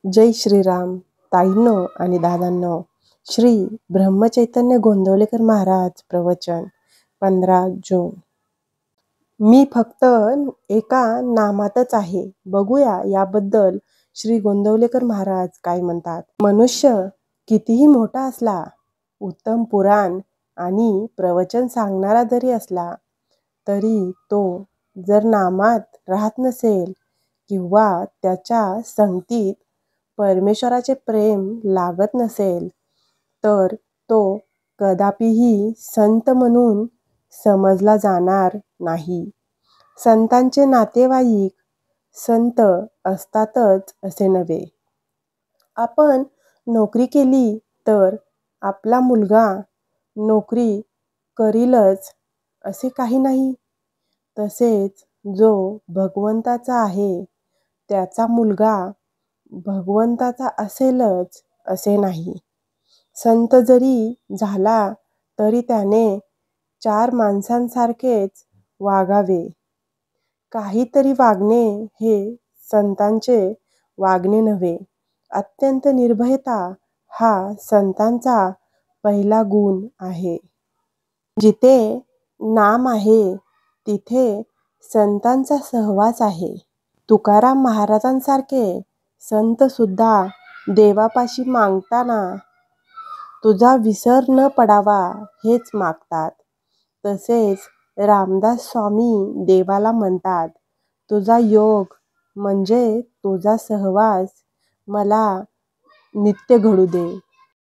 जय श्रीराम ताईंनो आणि दादांनो. श्री ब्रह्मचैतन्य गोंदवलेकर महाराज प्रवचन 15 जून. मी फक्त एका नामातच आहे. बघूया याबद्दल श्री गोंदवलेकर महाराज काय म्हणतात. मनुष्य कितीही मोठा असला, उत्तम पुराण आणि प्रवचन सांगणारा जरी असला, तरी तो जर नामात राहत नसेल किंवा त्याच्या संगतीत परमेश्वराचे प्रेम लागत नसेल, तर तो कदापिही संत म्हणून समजला जाणार नाही. संतांचे नातेवाईक संत असतातच असे नव्हे. आपण नोकरी केली तर आपला मुलगा नोकरी करीलच असे काही नाही. तसेच जो भगवंताचा आहे त्याचा मुलगा भगवंताचा असेलच असे नाही. संत जरी झाला तरी त्याने 4 माणसांसारखेच वागावे. काहीतरी वागणे हे संतांचे वागणे नव्हे. अत्यंत निर्भयता हा संतांचा पहिला गुण आहे. जिथे नाम आहे तिथे संतांचा सहवास आहे. तुकाराम महाराजांसारखे संत सुद्धा देवापाशी मागताना तुझा विसर न पडावा हेच मागतात. तसेच रामदास स्वामी देवाला म्हणतात, तुझा योग म्हणजे तुझा सहवास मला नित्य घडू दे.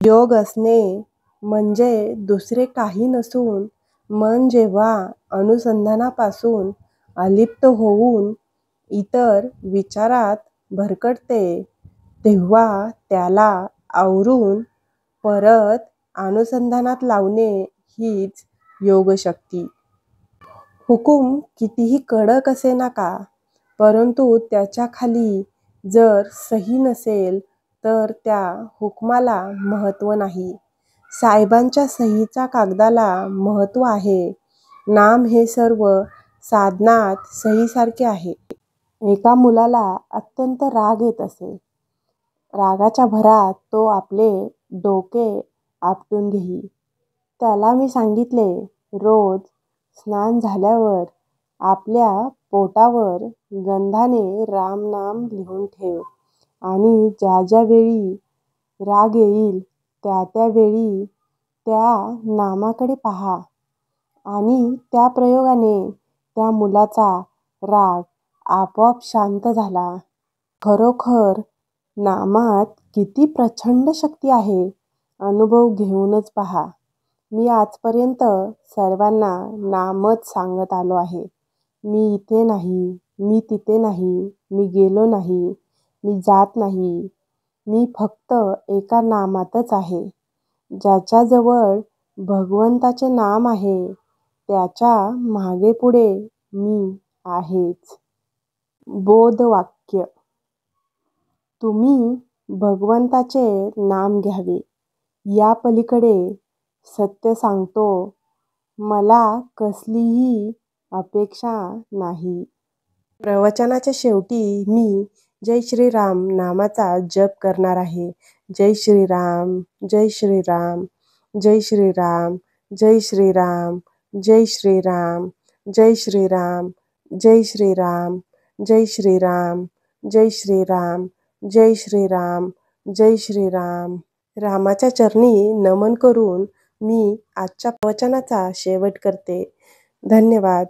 योग असणे म्हणजे दुसरे काही नसून मन जेव्हा अनुसंधानापासून अलिप्त होऊन इतर विचारात भरकटते, तेव्हा त्याला आवरून परत अनुसंधानात लावणे हीच योगशक्ती. हुकूम कितीही कडक असेना का, परंतु त्याच्या खाली जर सही नसेल तर त्या हुकमाला महत्त्व नाही. साहेबांच्या सहीच्या कागदाला महत्त्व आहे. नाम हे सर्व साधनात सहीसारखे आहे. एका मुलाला अत्यंत राग येत असे. रागाच्या भरात तो आपले डोके आपटून घेई. त्याला मी सांगितले, रोज स्नान झाल्यावर आपल्या पोटावर गंधाने राम नाम लिहून ठेव आणि ज्या वेळी राग येईल त्या वेळी त्या नामाकडे पहा आणि त्या प्रयोगाने त्या मुलाचा राग आपोआप शांत झाला. खरोखर नामात किती प्रचंड शक्ती आहे, अनुभव घेऊनच पहा. मी आजपर्यंत सर्वांना नामच सांगत आलो आहे. मी इथे नाही, मी तिथे नाही, मी गेलो नाही, मी जात नाही. मी फक्त एका नामातच आहे. ज्याच्याजवळ भगवंताचे नाम आहे त्याच्या मागे पुढे मी आहेच. बोधवाक्य. तुम्ही भगवंताचे नाम घ्यावे. या पलीकडे सत्य सांगतो, मला कसलीही अपेक्षा नाही. प्रवचनाच्या शेवटी मी जय श्रीराम नामाचा जप करणार आहे. जय श्रीराम, जय श्रीराम, जय श्रीराम, जय श्रीराम, जय श्रीराम, जय श्रीराम, जय श्रीराम, जय श्रीराम, जय श्रीराम, जय श्रीराम, जय श्रीराम. रामाच्या चरणी नमन करून मी आजच्या प्रवचनाचा शेवट करते. धन्यवाद.